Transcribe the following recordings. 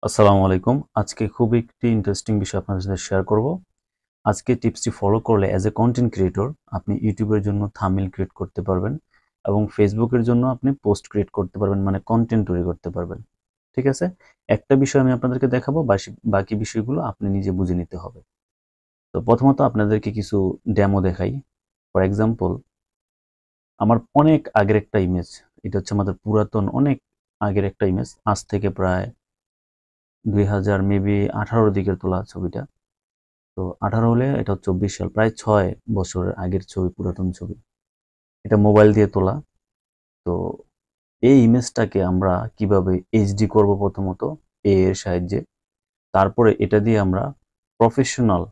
আসসালামু আলাইকুম। আজকে খুব একটি ইন্টারেস্টিং বিষয় আপনাদের সাথে শেয়ার করব। আজকে টিপসটি ফলো করলে অ্যাজ এ কন্টেন্ট ক্রিয়েটর আপনি ইউটিউবের জন্য থাম্বনেল ক্রিয়েট করতে পারবেন এবং ফেসবুকের জন্য আপনি পোস্ট ক্রিয়েট করতে পারবেন, মানে কন্টেন্ট তৈরি করতে পারবেন। ঠিক আছে? একটা বিষয় আমি আপনাদেরকে দেখাবো, বাকি বিষয়গুলো আপনি নিজে বুঝে নিতে হবে। তো প্রথমত আপনাদেরকে কিছু ডেমো দেখাই। ফর এক্সাম্পল, আমার অনেক আগের একটা ইমেজ, এটা হচ্ছে আমাদের পুরাতন অনেক আগের একটা ইমেজ, আজ থেকে প্রায় 2000 মেবি 18 দিকের তোলা ছবিটা। তো 18 হলে এটা 24 সাল, প্রায় 6 বছরের আগের ছবি, পুরাতন ছবি। এটা মোবাইল দিয়ে তোলা। তো এই ইমেজটাকে আমরা কিভাবে এইচডি করব, প্রথমত এর সাহায্যে। তারপরে এটা দিয়ে আমরা প্রফেশনাল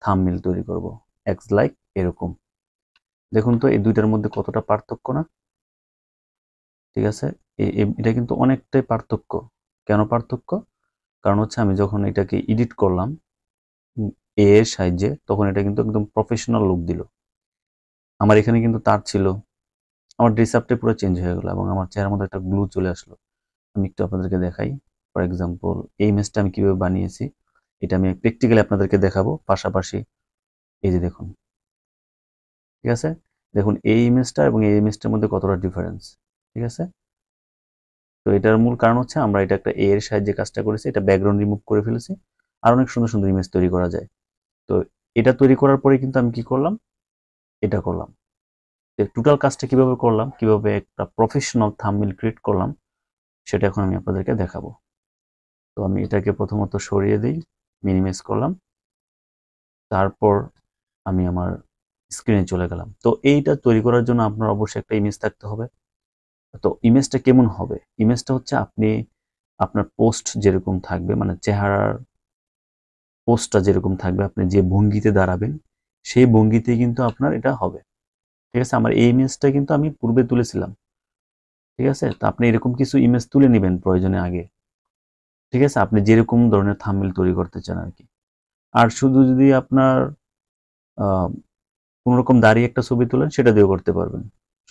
থাম্বনেল তৈরি করব, এক্স লাইক এরকম। দেখুন তো এই দুইটার মধ্যে কতটা পার্থক্য না? ঠিক আছে, এটা কিন্তু অনেকটাই পার্থক্য। কেন পার্থক্য? কারণ হচ্ছে আমি যখন এটাকে এডিট করলাম এর সাহায্যে, তখন এটা কিন্তু একদম প্রফেশনাল লুক দিল। আমার এখানে কিন্তু তার ছিল, আমার ড্রেস আপটা পুরো চেঞ্জ হয়ে গেল এবং আমার চেহারার মধ্যে একটা গ্লো চলে আসলো। আমি একটু আপনাদেরকে দেখাই। ফর এক্সাম্পল, এই ইমেজটা আমি কিভাবে বানিয়েছি এটা আমি প্র্যাকটিক্যালি আপনাদেরকে দেখাবো। পাশাপাশি এই যে দেখুন, ঠিক আছে, দেখুন এই ইমেজটা এবং এই ইমেজটার মধ্যে কতটা ডিফারেন্স। ঠিক আছে, তো এটার মূল কারণ হচ্ছে আমরা এটা একটা এ এর সাহায্যে কাজটা করেছি, এটা ব্যাকগ্রাউন্ড রিমুভ করে ফেলেছি। আর অনেক সুন্দর সুন্দর ইমেজ তৈরি করা যায়। তো এটা তৈরি করার পরে কিন্তু আমি কি করলাম, এটা করলাম। টোটাল কাজটা কিভাবে করলাম, কিভাবে একটা প্রফেশনাল থাম্বনেল ক্রিয়েট করলাম, সেটা এখন আমি আপনাদেরকে দেখাবো। তো আমি এটাকে প্রথমত সরিয়ে দিই, মিনিমাইজ করলাম, তারপর আমি আমার স্ক্রিনে চলে গেলাম। তো এইটা তৈরি করার জন্য আপনার অবশ্যই একটা ইমেজ থাকতে হবে। তো ইমেজটা কেমন হবে? ইমেজটা হচ্ছে আপনি আপনার পোস্ট যেরকম থাকবে, মানে চেহারার পোস্টটা যেরকম থাকবে, আপনি যে ভঙ্গিতে দাঁড়াবেন সেই ভঙ্গিতেই কিন্তু আপনার এটা হবে। ঠিক আছে, আমার এই ইমেজটা কিন্তু আমি পূর্বে তুলেছিলাম। ঠিক আছে, তো আপনি এরকম কিছু ইমেজ তুলে নেবেন প্রয়োজনে আগে। ঠিক আছে, আপনি যেরকম ধরনের থাম্বনেল তৈরি করতে চান আর কি। আর শুধু যদি আপনার কোন রকম দাঁড়িয়ে একটা ছবি তোলেন, সেটা দিয়েও করতে পারবেন,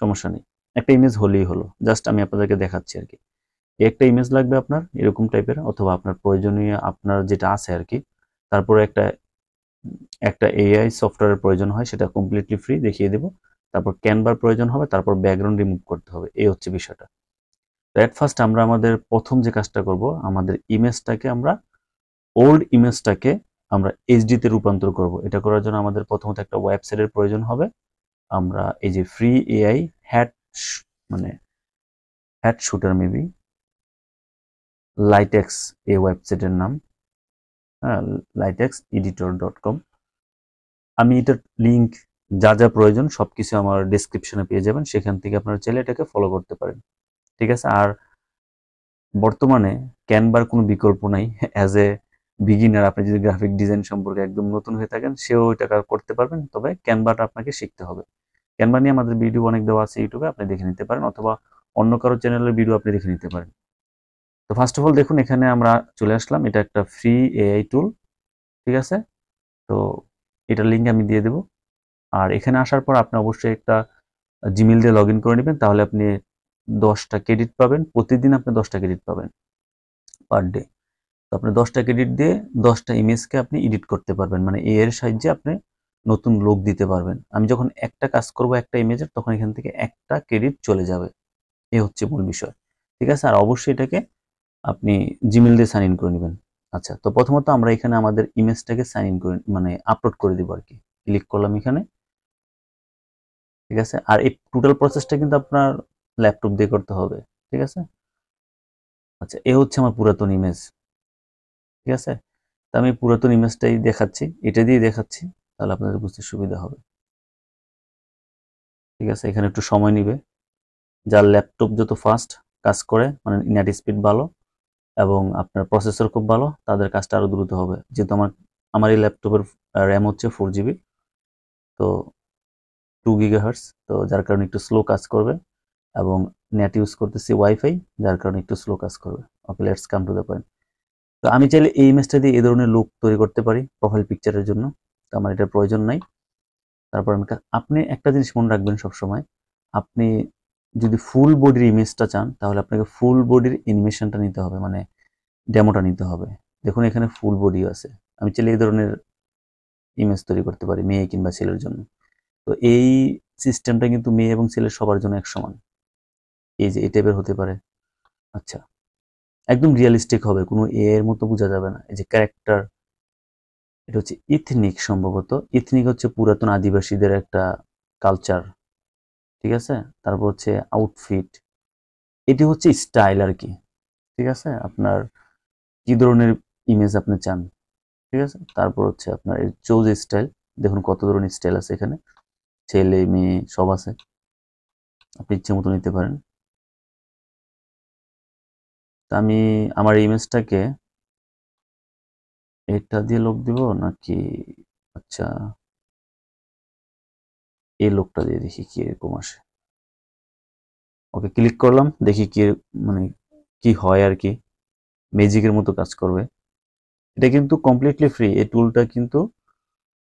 সমস্যা নেই। একটা ইমেজ হলেই হলো, জাস্ট আমি আপনাদেরকে দেখাচ্ছি আর কি। একটা ইমেজ লাগবে আপনার এরকম টাইপের, অথবা আপনার প্রয়োজনীয় আপনার যেটা আছে আর কি। তারপরে একটা একটা এআই সফটওয়্যারের প্রয়োজন হয়, সেটা কমপ্লিটলি ফ্রি, দেখিয়ে দেব। তারপর ক্যানভার প্রয়োজন হবে, তারপর ব্যাকগ্রাউন্ড রিমুভ করতে হবে, এই হচ্ছে বিষয়টা। এট ফার্স্ট আমরা আমাদের প্রথম যে কাজটা করব, আমাদের ইমেজটাকে আমরা, ওল্ড ইমেজটাকে আমরা এইচডি তে রূপান্তর করব। এটা করার জন্য আমাদের প্রথমত একটা ওয়েবসাইটের প্রয়োজন হবে। আমরা এই যে ফ্রি এআই হ্যাট, মানে হ্যাট শুটার মেবি, লাইটেক্স এই ওয়েবসাইটের নাম, হ্যাঁ, lightexeditor.com। আমি এটার লিঙ্ক, যা যা প্রয়োজন সবকিছু আমার ডেসক্রিপশনে পেয়ে যাবেন, সেখান থেকে আপনারা চাইলে এটাকে ফলো করতে পারেন। ঠিক আছে, আর বর্তমানে ক্যানভার কোনো বিকল্প নাই। অ্যাজ এ বিগিনার, আপনি যদি গ্রাফিক ডিজাইন সম্পর্কে একদম নতুন হয়ে থাকেন, সেও এটা করতে পারবেন, তবে ক্যানভাটা আপনাকে শিখতে হবে। ক্যানভা নিয়ে আমাদের ভিডিও অনেক দেওয়া আছে ইউটিউবে, আপনি দেখে নিতে পারেন, অথবা অন্য কারো চ্যানেলের ভিডিও আপনি দেখে নিতে পারেন। তো ফার্স্ট অফ অল দেখুন, এখানে আমরা চলে আসলাম, এটা একটা ফ্রি এআই টুল। ঠিক আছে, তো এটার লিঙ্ক আমি দিয়ে দেব। আর এখানে আসার পর আপনি অবশ্যই একটা জিমেল দিয়ে লগ ইন করে নেবেন, তাহলে আপনি 10টা ক্রেডিট পাবেন, প্রতিদিন আপনি 10টা ক্রেডিট পাবেন পার ডে। তো আপনি 10টা ক্রেডিট দিয়ে 10টা ইমেজকে আপনি এডিট করতে পারবেন, মানে এ এর সাহায্যে আপনি নতুন লুক দিতে পারবেন। আমি যখন একটা কাজ করব একটা ইমেজের, তখন এখান থেকে একটা ক্রেডিট চলে যাবে, এই হচ্ছে মূল বিষয়। ঠিক আছে, আর অবশ্যই এটাকে আপনি জিমেল দিয়ে সাইন ইন করে নেবেন। আচ্ছা, তো প্রথমত আমরা এখানে আমাদের ইমেজটাকে সাইন ইন করে, মানে আপলোড করে দিব আর কি। ক্লিক করলাম এখানে। ঠিক আছে, আর এই টোটাল প্রসেসটা কিন্তু আপনার ল্যাপটপ দিয়ে করতে হবে। ঠিক আছে, আচ্ছা, এ হচ্ছে আমার পুরাতন ইমেজ। ঠিক আছে, তো আমি পুরাতন ইমেজটাই দেখাচ্ছি, এটা দিয়ে দেখাচ্ছি, তাহলে আপনাদের বুঝতে সুবিধা হবে। ঠিক আছে, এখানে একটু সময় নিবে। যার ল্যাপটপ যত ফাস্ট কাজ করে, মানে নেট স্পিড ভালো এবং আপনার প্রসেসর খুব ভালো, তাদের কাজটা আরো দ্রুত হবে। যেহেতু আমার এই ল্যাপটপের র্যাম হচ্ছে 4 GB, তো 2 GHz, তো যার কারণে একটু স্লো কাজ করবে, এবং নেট ইউজ করতেছি ওয়াইফাই, যার কারণে একটু স্লো কাজ করবে। Okay, let's come to the point. তো আমি চাইলে এই ইমেজটা দিয়ে এই ধরনের লুক তৈরি করতে পারি প্রোফাইল পিকচারের জন্য, তো আমার এটার প্রয়োজন নাই। তারপর আপনি একটা জিনিস মনে রাখবেন সবসময়, আপনি যদি ফুল বডির ইমেজটা চান, তাহলে আপনাকে ফুল বডির অ্যানিমেশনটা নিতে হবে, মানে ডেমোটা নিতে হবে। দেখুন এখানে ফুল বডি আছে, আমি চাইলে এই ধরনের ইমেজ তৈরি করতে পারি মেয়ে কিংবা ছেলের জন্য। তো এই সিস্টেমটা কিন্তু মেয়ে এবং ছেলের সবার জন্য এক সমান। এই যে এই টাইপের হতে পারে। আচ্ছা, একদম রিয়েলিস্টিক হবে, কোনো এ এর মতো বোঝা যাবে না। এই যে ক্যারেক্টার, এটা হচ্ছে ইথনিক, সম্ভবত ইথনিক হচ্ছে পুরাতন আদিবাসীদের একটা কালচার, ঠিক আছে। তারপর হচ্ছে আউটফিট, এটি হচ্ছে স্টাইল আর কি, ঠিক আছে। আপনার কি ধরনের ইমেজ আপনি চান, ঠিক আছে। তারপর হচ্ছে আপনার চুজ স্টাইল, দেখুন কত ধরনের স্টাইল আছে এখানে, ছেলে মেয়ে সব আছে, আপনি ইচ্ছে মতো নিতে পারেন। তা আমি আমার ইমেজটাকে এটা দিয়ে লোক দিব নাকি, আচ্ছা এই লোকটা দিয়ে দেখি কি এরকম আসে। ওকে ক্লিক করলাম, দেখি কি মানে কি হয় আর কি, ম্যাজিকের মতো কাজ করবে। এটা কিন্তু কমপ্লিটলি ফ্রি, এই টুলটা কিন্তু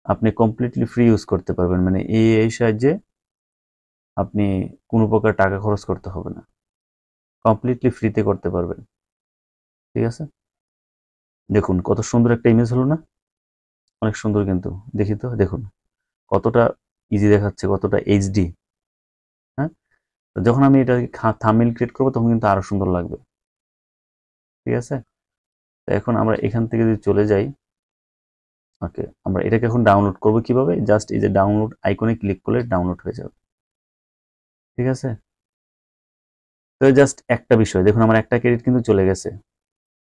আপনি কমপ্লিটলি ফ্রি ইউজ করতে পারবেন, মানে এই সাহায্যে আপনি কোনো প্রকার টাকা খরচ করতে হবে না, কমপ্লিটলি ফ্রিতে করতে পারবেন, ঠিক আছে। দেখুন কত সুন্দর একটা ইমেজ হলো না, অনেক সুন্দর কিন্তু, দেখি তো, দেখুন কতটা ইজি দেখাচ্ছে, কতটা এইচডি। হ্যাঁ, তো যখন আমি এটা থাম্বনেল ক্রিয়েট করবো তখন কিন্তু আরো সুন্দর লাগবে, ঠিক আছে। তো এখন আমরা এখান থেকে যদি চলে যাই, ওকে, আমরা এটাকে এখন ডাউনলোড করবো কিভাবে, জাস্ট এই যে ডাউনলোড আইকনে ক্লিক করলে ডাউনলোড হয়ে যাবে, ঠিক আছে। তো জাস্ট একটা বিষয় দেখুন, আমার একটা ক্রেডিট কিন্তু চলে গেছে।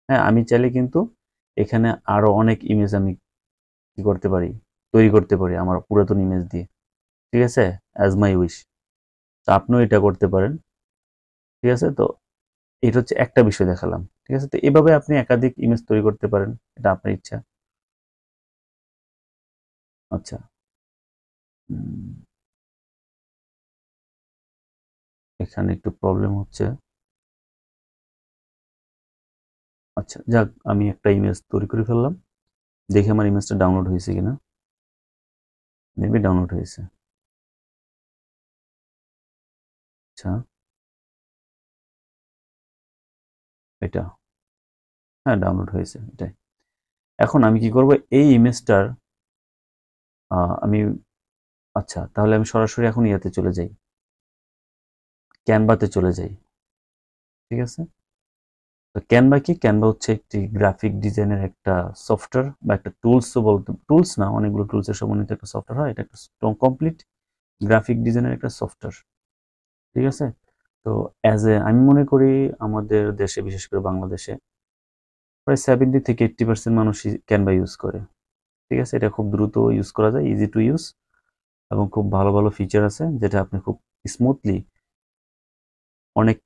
হ্যাঁ, আমি চাইলে কিন্তু এখানে আরো অনেক ইমেজ আমি কি করতে পারি, তৈরি করতে পারি আমার পুরাতন ইমেজ দিয়ে, ঠিক আছে, অ্যাজ মাই উইশ। তো আপনিও এটা করতে পারেন, ঠিক আছে। তো এটা হচ্ছে একটা বিষয় দেখালাম, ঠিক আছে। তো এভাবে আপনি একাধিক ইমেজ তৈরি করতে পারেন, এটা আপনার ইচ্ছা। আচ্ছা, এখানে একটু প্রবলেম হচ্ছে। আচ্ছা যাক, আমি একটা ইমেজ তৈরি করে ফেললাম, দেখি আমার ইমেজটা ডাউনলোড হয়েছে কিনা। মেবি ডাউনলোড হয়েছে। আচ্ছা, এটা, হ্যাঁ ডাউনলোড হয়েছে এটাই। এখন আমি কি করব, এই ইমেজটার আমি, আচ্ছা তাহলে আমি সরাসরি এখন ইয়াতে চলে যাই, ক্যানভাতে চলে যাই, ঠিক আছে। তো ক্যানভা কি, ক্যানভা হচ্ছে একটি গ্রাফিক ডিজাইনের একটা সফটওয়্যার বা একটা টুলসও বলতে, টুলস না, অনেকগুলো টুলসের সমন্বিত একটা সফটওয়্যার হয়, এটা একটা কমপ্লিট গ্রাফিক ডিজাইনের একটা সফটওয়্যার, ঠিক আছে। তো আমি মনে করি আমাদের দেশে, বিশেষ করে বাংলাদেশে প্রায় 70 থেকে 80% মানুষই ক্যানভা ইউজ করে, ঠিক আছে। এটা খুব দ্রুত ইউজ করা যায়, ইজি টু ইউজ, এবং খুব ভালো ভালো ফিচার আছে যেটা আপনি খুব স্মুথলি অনেক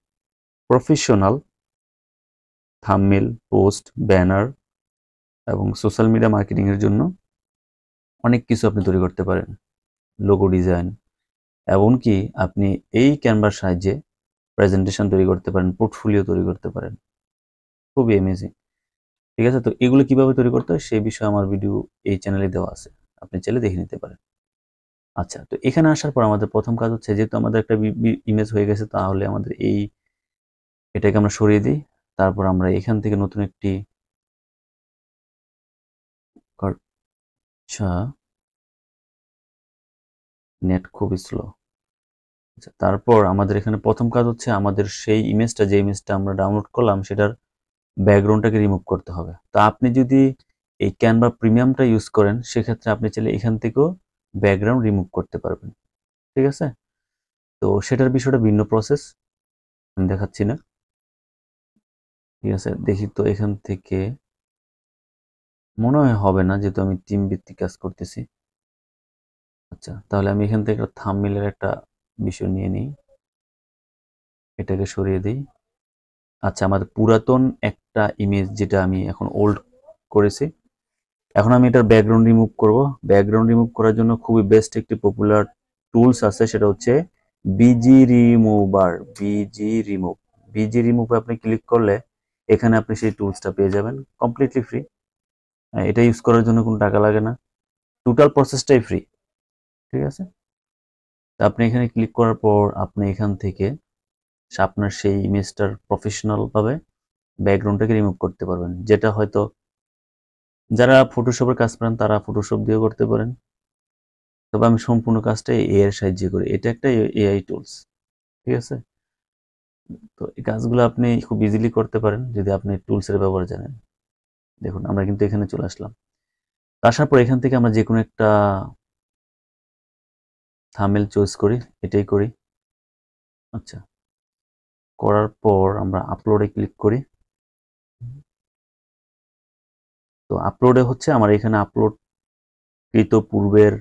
প্রফেশনাল থাম্বনেল, পোস্ট, ব্যানার এবং সোশ্যাল মিডিয়া মার্কেটিং এর জন্য অনেক কিছু আপনি তৈরি করতে পারেন, লোগো ডিজাইন, এমনকি আপনি এই ক্যানভার সাহায্যে প্রেজেন্টেশন তৈরি করতে পারেন, পোর্টফোলিও তৈরি করতে পারেন, খুবই অ্যামেজিং, ঠিক আছে। তো এগুলো কিভাবে তৈরি করতে হয় সেই বিষয়ে আমার ভিডিও এই চ্যানেলে দেওয়া আছে, আপনি চাইলে দেখে নিতে পারেন। আচ্ছা, তো এখানে আসার পর আমাদের প্রথম কাজ হচ্ছে, যেহেতু আমাদের একটা ইমেজ হয়ে গেছে, তাহলে আমাদের এটাকে আমরা সরিয়ে দিই। তারপর আমরা এখান থেকে নতুন একটি, আচ্ছা নেট খুব স্লো। আচ্ছা, তারপর আমাদের এখানে প্রথম কাজ হচ্ছে আমাদের সেই ইমেজটা, যে ইমেজটা আমরা ডাউনলোড করলাম সেটার ব্যাকগ্রাউন্ডটাকে রিমুভ করতে হবে। তো আপনি যদি এই ক্যানভা প্রিমিয়ামটা ইউজ করেন সেক্ষেত্রে আপনি চাইলে এখান থেকেও ব্যাকগ্রাউন্ড রিমুভ করতে পারবেন, ঠিক আছে। তো সেটার বিষয়টা ভিন্ন প্রসেস, আমি দেখাচ্ছি না, ঠিক আছে। দেখি তো এখান থেকে, মনে হয় হবে না যেহেতু আমি টিম ভিত্তিক কাজ করতেছি। আচ্ছা, তাহলে আমি এখান থেকে থাম্বনেইলের একটা বিষয় নিয়ে নিই, এটাকে সরিয়ে দিই। আচ্ছা, আমাদের পুরাতন একটা ইমেজ যেটা আমি এখন ওল্ড করেছি, এখন আমি এটার ব্যাকগ্রাউন্ড রিমুভ করব। ব্যাকগ্রাউন্ড রিমুভ করার জন্য খুবই বেস্ট একটি পপুলার টুলস আছে, সেটা হচ্ছে BG remover, BG remove. BG রিমুভে আপনি ক্লিক করলে এখানে আপনি সেই টুলসটা পেয়ে যাবেন কমপ্লিটলি ফ্রি। এটা ইউজ করার জন্য কোনো টাকা লাগে না, টোটাল প্রসেসটাই ফ্রি, ঠিক আছে। তো আপনি এখানে ক্লিক করার পর আপনি এখান থেকে আপনার সেই ইমেজটার প্রফেশনাল ভাবে ব্যাকগ্রাউন্ডটাকে রিমুভ করতে পারবেন, যেটা হয়তো যারা ফটোশপের কাজ করেন তারা ফটোশপ দিয়েও করতে পারেন, তবে আমি সম্পূর্ণ কাজটা এআই এর সাহায্যে করি। এটা একটা এআই টুলস, ঠিক আছে? তো এই কাজগুলো আপনি খুব ইজিলি করতে পারেন যদি আপনি টুলসের ব্যবহার জানেন। দেখুন আমরা কিন্তু এখানে চলে আসলাম, আসার পর এখান থেকে আমরা যে কোনো একটা থাম্বনেল চুজ করি, এটাই করি। আচ্ছা, করার পর আমরা আপলোডে ক্লিক করি। তো আপলোডে হচ্ছে আমার এখানে আপলোডকৃত পূর্বের,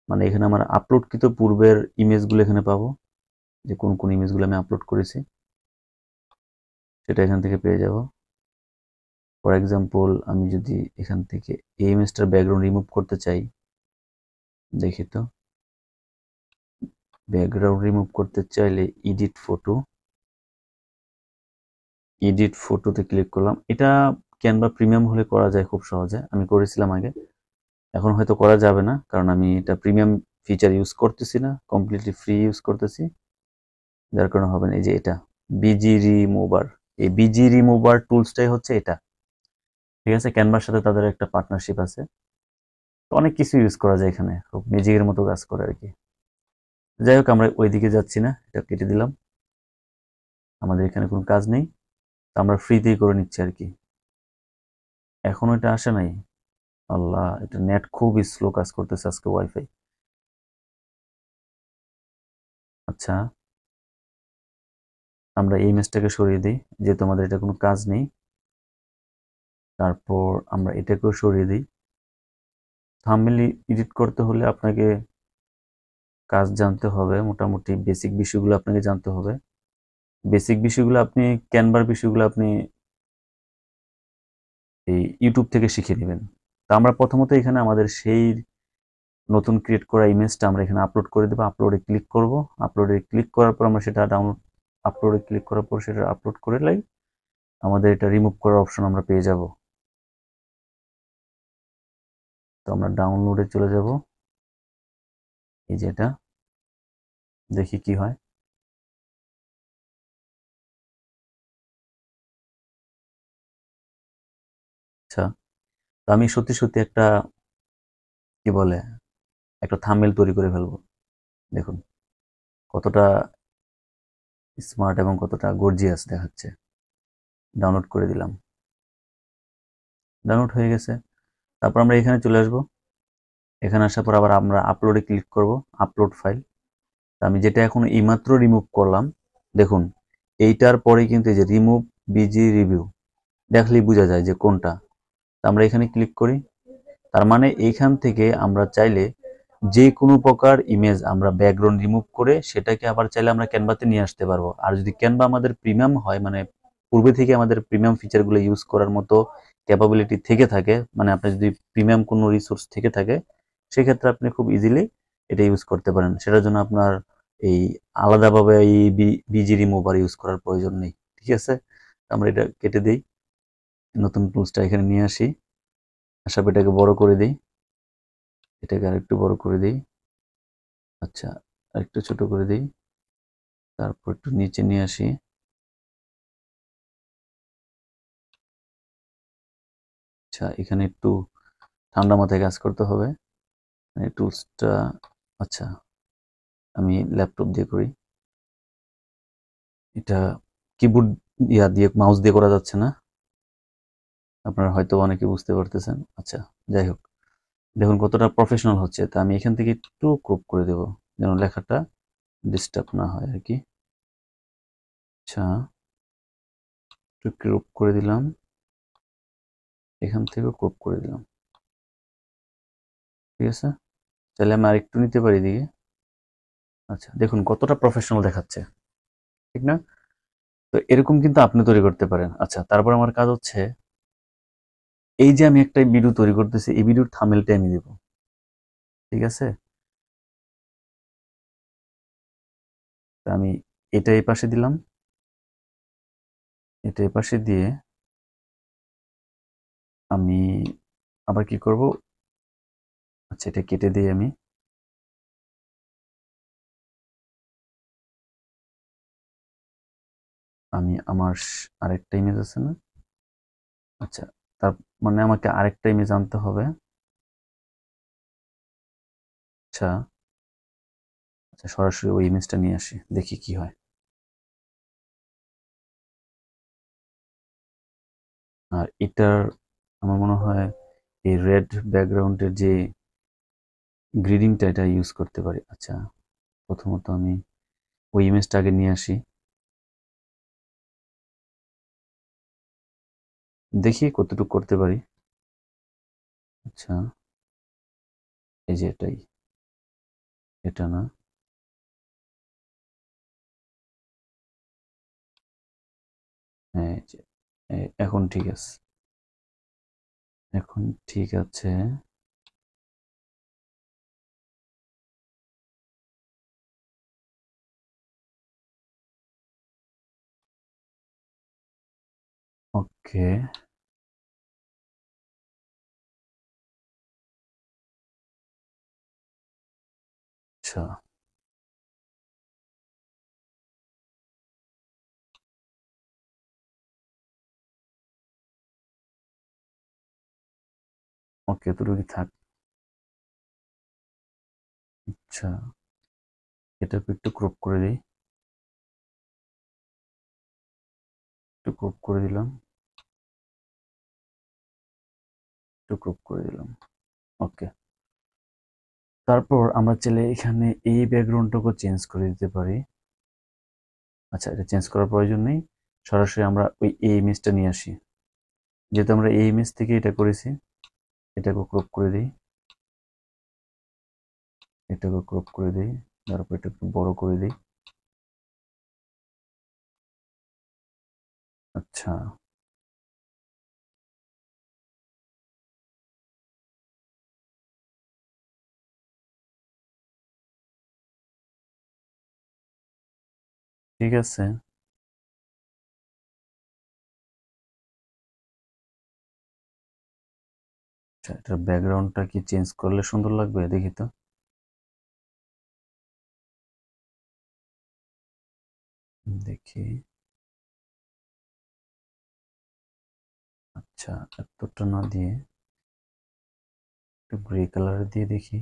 মানে এখানে আমার আপলোডকৃত পূর্বের ইমেজগুলো এখানে পাবো, যে কোন কোন ইমেজগুলো আমি আপলোড করেছি সেটা এখান থেকে পেয়ে যাব। ফর এক্সাম্পল আমি যদি এখান থেকে এই ইমেজটার ব্যাকগ্রাউন্ড রিমুভ করতে চাই, দেখি তো, ব্যাকগ্রাউন্ড রিমুভ করতে চাইলে এডিট ফটোতে ক্লিক করলাম। এটা ক্যানভা প্রিমিয়াম হলে করা যায় খুব সহজে, আমি করেছিলাম আগে, এখন হয়তো করা যাবে না কারণ আমি এটা প্রিমিয়াম ফিচার ইউজ করতেছি না, কমপ্লিটলি ফ্রি ইউজ করতেছি, যার কারণে হবে না। এই যে এটা বিজি রিমুভার, এই বিজি রিমুভার টুলসটাই হচ্ছে এটা, ঠিক আছে? ক্যানভার সাথে তাদের একটা পার্টনারশিপ আছে, তো অনেক কিছু ইউজ করা যায় এখানে, খুব ম্যাজিকের মতো কাজ করে আর কি। যাই হোক আমরা ওইদিকে যাচ্ছি না, এটা কেটে দিলাম, আমাদের এখানে কোনো কাজ নেই, তো আমরা ফ্রিতেই করে নিচ্ছি আর কি। এখনো এটা আসে নাই, আল্লাহ, এটা নেট খুব স্লো কাজ করতেছে আজকে, ওয়াইফাই। আচ্ছা, আমরা এই ইমেজটাকে সরিয়ে দিই যেহেতু আমাদের এটা কোনো কাজ নেই, তারপর আমরা এটাকেও সরিয়ে দিই। থাম্বনেল এডিট করতে হলে আপনাকে কাজ জানতে হবে, মোটামুটি বেসিক বিষয়গুলো আপনাকে জানতে হবে। বেসিক বিষয়গুলো আপনি, ক্যানভার বিষয়গুলো আপনি এই ইউটিউব থেকে শিখে নেবেন। তো আমরা প্রথমত এখানে আমাদের সেই নতুন ক্রিয়েট করা ইমেজটা আমরা এখানে আপলোড করে দেবো, আপলোডে ক্লিক করব, আপলোডে ক্লিক করার পর আমরা সেটা ডাউনলোড, আপলোডে ক্লিক করার পর সেটা আপলোড করে লাই, আমাদের এটা রিমুভ করার অপশন আমরা পেয়ে যাব। তো আমরা ডাউনলোডে চলে যাব, এই যে এটা, দেখি কি হয়। আচ্ছা, তো আমি সত্যি সত্যি একটা, কি বলে, একটা থাম্বনেল তৈরি করে ফেলবো। দেখুন কতটা স্মার্ট এবং কতটা গর্জিয়াস দেখাচ্ছে। ডাউনলোড করে দিলাম, ডাউনলোড হয়ে গেছে। তারপর আমরা এখানে চলে আসব, এখানে আসার পর আবার আমরা আপলোডে ক্লিক করব, আপলোড ফাইল। আমি যেটা এখন এইমাত্র রিমুভ করলাম, দেখুন এইটার পরে কিন্তু এই যে রিমুভ বিজি রিভিউ, দেখলেই বোঝা যায় যে কোনটা। তো আমরা এখানে ক্লিক করি, তার মানে এইখান থেকে আমরা চাইলে যে কোনো প্রকার ইমেজ আমরা ব্যাকগ্রাউন্ড রিমুভ করে সেটাকে আবার চাইলে আমরা ক্যানভাতে নিয়ে আসতে পারবো। আর যদি ক্যানভা আমাদের প্রিমিয়াম হয়, মানে পূর্বে থেকে আমাদের প্রিমিয়াম ফিচারগুলো ইউজ করার মতো ক্যাপাবিলিটি থেকে থাকে, মানে আপনার যদি প্রিমিয়াম কোনো রিসোর্স থেকে থাকে, সেক্ষেত্রে আপনি খুব ইজিলি এটা ইউজ করতে পারেন। সেটার জন্য আপনার এই আলাদাভাবে এই বিজি রিমুভার ইউজ করার প্রয়োজন নেই, ঠিক আছে? আমরা এটা কেটে দিই, নতুন টুলসটা এখানে নিয়ে আসি, আসার পর এটাকে বড় করে দিই, এটাকে আরেকটু বড় করে দিই, আচ্ছা আরেকটু ছোট করে দিই, তারপর একটু নিচে নিয়ে আসি। আচ্ছা, এখানে একটু ঠান্ডা মাথায় কাজ করতে হবে, এই টুলসটা। আচ্ছা, আমি ল্যাপটপ দিয়ে করি, এটা কিবোর্ড দিয়ে মাউস দিয়ে করা যাচ্ছে না, আপনারা হয়তো অনেকে বুঝতে পারতেছেন। আচ্ছা, যাই হোক, দেখুন কতটা প্রফেশনাল হচ্ছে। তা আমি এখান থেকে একটু ক্রপ করে দেব যেন লেখাটা ডিস্টার্ব না হয় আর কি। আচ্ছা, একটু ক্রপ করে দিলাম, এখান থেকেও ক্রপ করে দিলাম, ঠিক আছে? তাহলে আমি আরেকটু নিতে পারি দিকে। আচ্ছা, দেখুন কতটা প্রফেশনাল দেখাচ্ছে, ঠিক না? তো এরকম কিন্তু আপনি তৈরি করতে পারেন। আচ্ছা, তারপর আমার কাজ হচ্ছে, এই যে আমি একটা ভিডিও তৈরি করতেছি, এই ভিডিওর থাম্বনেলটা আমি দেব, ঠিক আছে? তো আমি এটা এই পাশে দিলাম, এটা এই পাশে দিয়ে আমি আবার কি করব, আচ্ছা এটা কেটে দিই আমি আমার আরেকটা ইমেজ আছে না, আচ্ছা, তার মানে আমাকে আরেকটা ইমেজ আনতে হবে। আচ্ছা আচ্ছা, সরাসরি ওই ইমেজটা নিয়ে আসি, দেখি কি হয়। আর এটার আমার মনে হয় এই রেড ব্যাকগ্রাউন্ডের যে গ্রিডিংটা এটা ইউজ করতে পারি। আচ্ছা, প্রথমত আমি ওই ইমেজটা আগে নিয়ে আসি, দেখি কতটুকু করতে পারি। আচ্ছা, এই যে এটাই, এটা না, হ্যাঁ এই যে, এখন ঠিক আছে, এখন ঠিক আছে। ওকে, আচ্ছা ওকে, এতটুকু থাক। আচ্ছা, এটাকে একটু ক্রপ করে দিই, একটু ক্রপ করে দিলাম, একটু ক্রপ করে দিলাম। ওকে, তারপর আমরা চাইলে এখানে এই ব্যাকগ্রাউন্ডটাকে চেঞ্জ করে দিতে পারি। আচ্ছা, এটা চেঞ্জ করার প্রয়োজন নেই, সরাসরি আমরা ওই এই ইমেজটা নিয়ে আসি, যেহেতু আমরা এই ইমেজ থেকে এটা করেছি। এটাকে ক্রপ করে দিই, এটাকে ক্রপ করে দিই, তারপর এটা একটু বড় করে দিই। আচ্ছা, ঠিক আছে। আচ্ছা, এটার ব্যাকগ্রাউন্ডটা কি চেঞ্জ করলে সুন্দর লাগবে, দেখি তো। দেখি, আচ্ছা এতটা না দিয়ে একটু গ্রে কালার দিয়ে দেখি,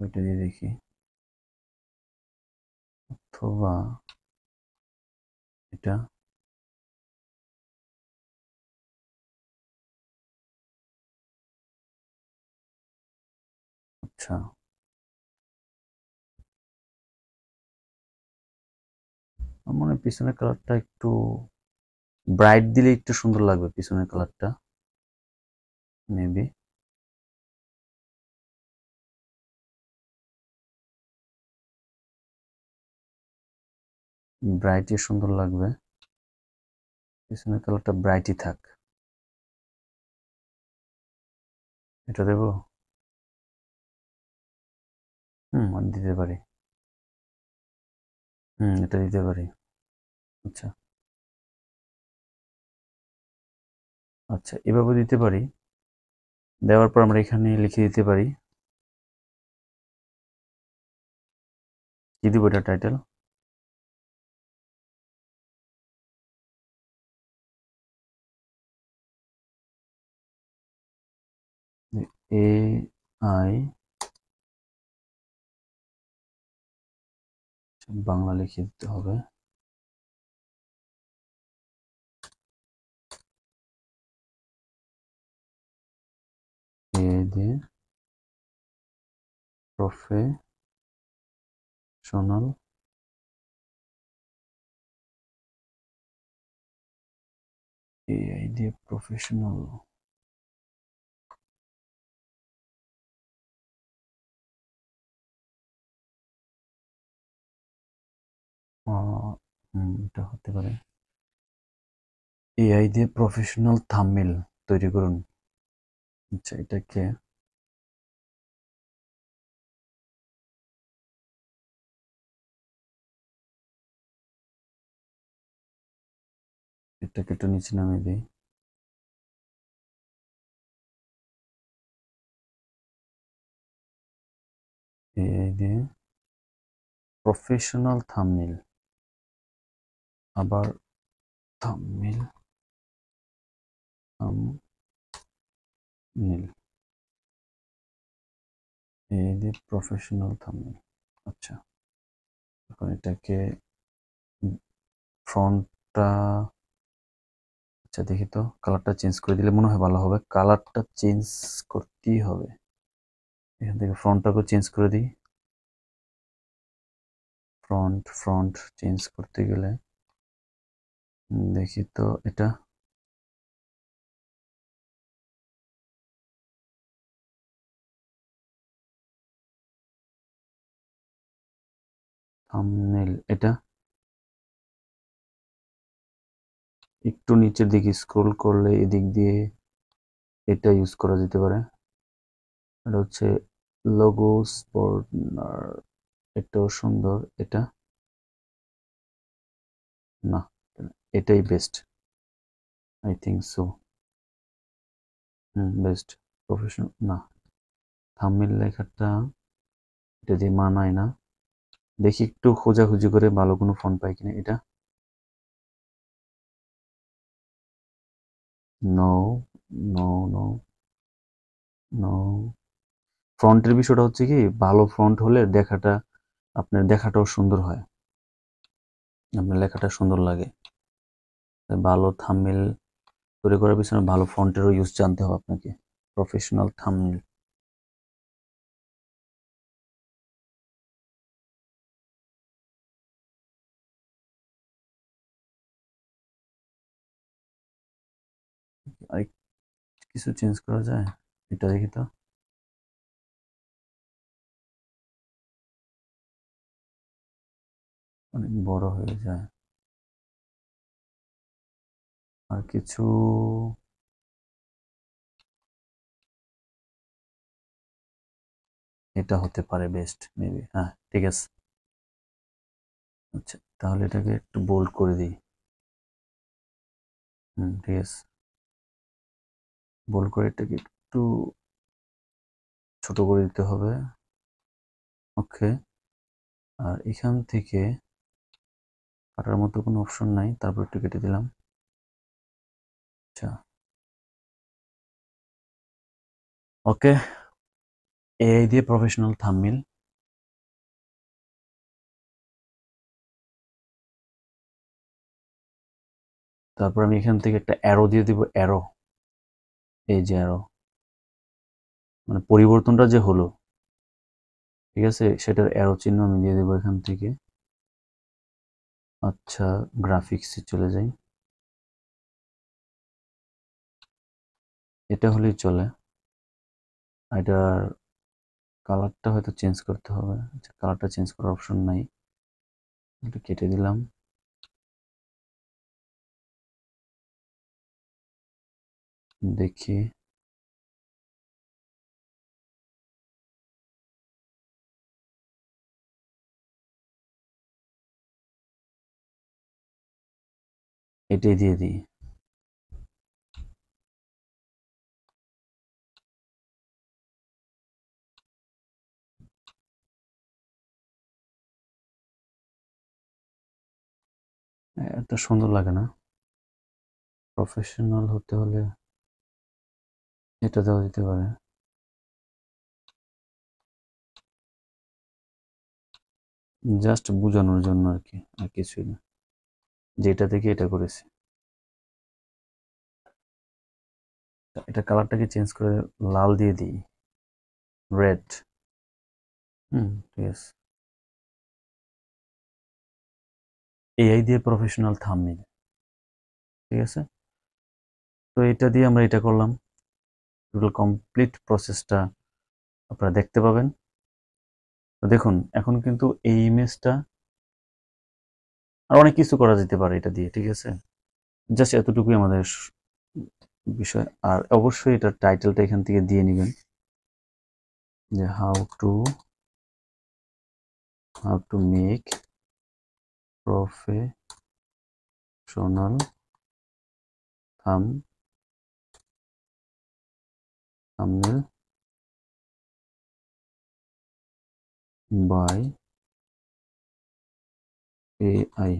ওইটা দিয়ে দেখি, অথবা এটা। আচ্ছা, আমার মনে হয় পিছনের কালারটা একটু ব্রাইট দিলে একটু সুন্দর লাগবে, পিছনের কালারটা মেবি ব্রাইটই সুন্দর লাগবে, পিছনের কালারটা ব্রাইটই থাক। এটা দেবো, আর দিতে পারি, এটা দিতে পারি। আচ্ছা আচ্ছা, এভাবে দিতে পারি। দেওয়ার পর আমরা এখানে লিখে দিতে পারি, কি দিব এটা টাইটেল, AI বাংলা লিখে দিতে হবে। AI দিয়ে প্রফেশনাল AI দিয়ে প্রফেশনাল, এটা হতে পারে AI দিয়ে প্রফেশনাল থাম্বনেল তৈরি করুন। আচ্ছা, এটাকে একটু নিচে নামিয়ে দিই। AI দিয়ে প্রফেশনাল থাম্বনেল, আবার থাম্বনেল, থাম্বনেল, এই যে প্রফেশনাল থাম্বনেল। আচ্ছা, এখন এটাকে ফ্রন্টটা, আচ্ছা দেখি তো, কালারটা চেঞ্জ করে দিলে মনে হয় ভালো হবে। কালারটা চেঞ্জ করতেই হবে, এখান থেকে ফ্রন্টটাকে চেঞ্জ করে দিই। ফ্রন্ট চেঞ্জ করতে গেলে দেখি তো, এটা থাম্বনেল, এটা একটু নিচের দিকে স্ক্রল করলে এদিক দিয়ে এটা ইউজ করা যেতে পারে। এটা হচ্ছে লোগোস বর্ডার, এটাও সুন্দর। এটা না, এটাই best, I think so. Best professional না, থাম্বনেল লেখাটা এটা দিয়ে মানায় না। দেখি একটু খোঁজাখুঁজি করে ভালো কোনো ফন্ট পাই কিনা। এটা নো নো নো নো, ফন্টের বিষয়টা হচ্ছে কি, ভালো ফন্ট হলে দেখাটা, আপনার দেখাটাও সুন্দর হয়, আপনার লেখাটা সুন্দর লাগে। ভালো থাম্বনেল তৈরি করার পিছনে ভালো ফন্টেরও ইউজ জানতে হবে আপনাকে। প্রফেশনাল থাম্বনেল, আর কিছু চেঞ্জ করা যায়? এটা দেখি তো, অনেক বড় হয়ে যায়। আর কিছু, এটা হতে পারে বেস্ট মেবি। হ্যাঁ ঠিক আছে। আচ্ছা তাহলে এটাকে একটু বোল্ড করে দিই। ঠিক আছে, বোল্ড করে এটাকে একটু ছোট করে দিতে হবে। ওকে, আর এখান থেকে কাটার মতো কোনো অপশন নাই, তারপর একটু কেটে দিলাম। আচ্ছা ওকে, এআই দিয়ে প্রফেশনাল থাম্বনেল। তারপর আমি এখান থেকে একটা অ্যারো দিয়ে দিব, অ্যারো, এই যে অ্যারো, মানে পরিবর্তনটা যে হলো, ঠিক আছে, সেটার অ্যারো চিহ্ন আমি দিয়ে দেবো এখান থেকে। আচ্ছা গ্রাফিক্সে চলে যাই, এটা হলেই চলে। এটার কালারটা হয়তো চেঞ্জ করতে হবে। আচ্ছা কালারটা চেঞ্জ করার অপশন নাই, এটা কেটে দিলাম। দেখি, এটাই দিয়ে দিই। এটা সুন্দর লাগে না, প্রফেশনাল হতে হলে এটা দেওয়া যেতে পারে। জাস্ট বোঝানোর জন্য আর কি, আর কিছুই না, যেটা থেকে এটা করেছি। এটা কালারটাকে চেঞ্জ করে লাল দিয়ে দিই, রেড। ঠিক আছে, এআই দিয়ে প্রফেশনাল থাম্বনেল, ঠিক আছে। তো এটা দিয়ে আমরা এটা করলাম, টোটাল কমপ্লিট প্রসেসটা আপনারা দেখতে পাবেন। তো দেখুন এখন কিন্তু এই ইমেজটা, আর অনেক কিছু করা যেতে পারে এটা দিয়ে, ঠিক আছে। জাস্ট এতটুকুই আমাদের বিষয়। আর অবশ্যই এটার টাইটেলটা এখান থেকে দিয়ে নেবেন, যে how to make professional thumbnail by AI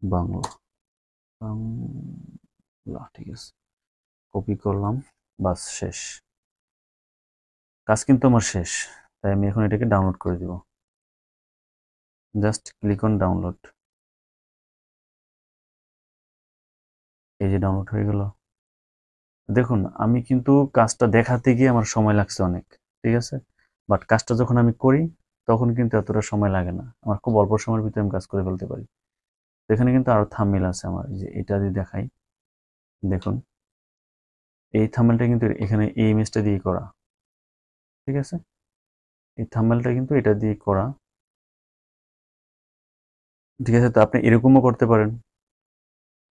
Bangla. ঠিক আছে, কপি করলাম, বাস শেষ, কাজ কিন্তু আমার শেষ। তাই আমি এখন এটাকে ডাউনলোড করে দিব। Just click on download. এই যে ডাউনলোড হয়ে গেল। দেখুন আমি কিন্তু কাজটা দেখাতে গিয়ে আমার সময় লাগছে অনেক, ঠিক আছে, বাট কাজটা যখন আমি করি তখন কিন্তু এতটা সময় লাগে না, আমার খুব অল্প সময়ের ভিতরে আমি কাজ করে ফেলতে পারি। তো এখানে কিন্তু আরো থাম্বনেল আছে আমার, এই যে এটা যদি দেখাই, দেখুন এই থাম্বনেলটা কিন্তু এখানে এই ইমেজটা দিয়ে করা, ঠিক আছে, এই থাম্বনেলটা কিন্তু এটা দিয়ে করা, ঠিক আছে। তো আপনি এরকমও করতে পারেন,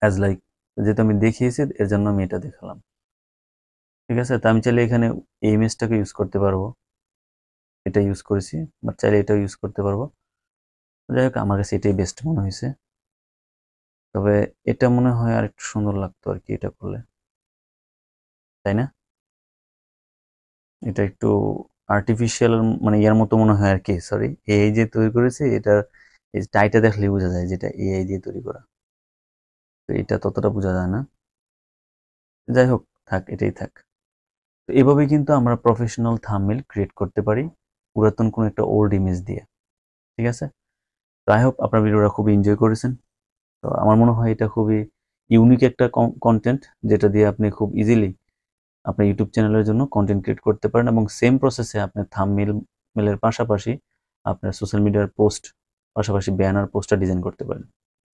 অ্যাজ লাইক, যেহেতু আমি দেখিয়েছি এর জন্য আমি এটা দেখালাম, ঠিক আছে। তো আমি চাইলে এখানে এই ইমেজটাকে ইউজ করতে পারবো, এটা ইউজ করেছি, বাট চাইলে এটাও ইউজ করতে পারবো। যাই হোক আমার কাছে এটাই বেস্ট মনে হয়েছে, তবে এটা মনে হয় আর একটু সুন্দর লাগতো আর কি এটা করলে, তাই না? এটা একটু আর্টিফিশিয়াল মানে ইয়ার মতো মনে হয় আর কি, সরি, এআই যে তৈরি করেছে এটা, এই টাইটা দেখলে বোঝা যায় যেটা এআই দিয়ে তৈরি করা, তো এটা ততটা বোঝা যায় না। যাই হোক, থাক, এটাই থাক। তো এভাবে কিন্তু আমরা প্রফেশনাল থাম্বনেল ক্রিয়েট করতে পারি পুরাতন কোনো একটা ওল্ড ইমেজ দিয়ে, ঠিক আছে। তো আই হোপ আপনার ভিডিওটা খুবই এনজয় করেছেন। তো আমার মনে হয় এটা খুবই ইউনিক একটা কন্টেন্ট, যেটা দিয়ে আপনি খুব ইজিলি আপনার ইউটিউব চ্যানেলের জন্য কন্টেন্ট ক্রিয়েট করতে পারেন, এবং সেম প্রসেসে আপনি থাম্বনেলের পাশাপাশি আপনার সোশ্যাল মিডিয়ার পোস্ট, পাশাপাশি ব্যানার পোস্টার ডিজাইন করতে পারেন।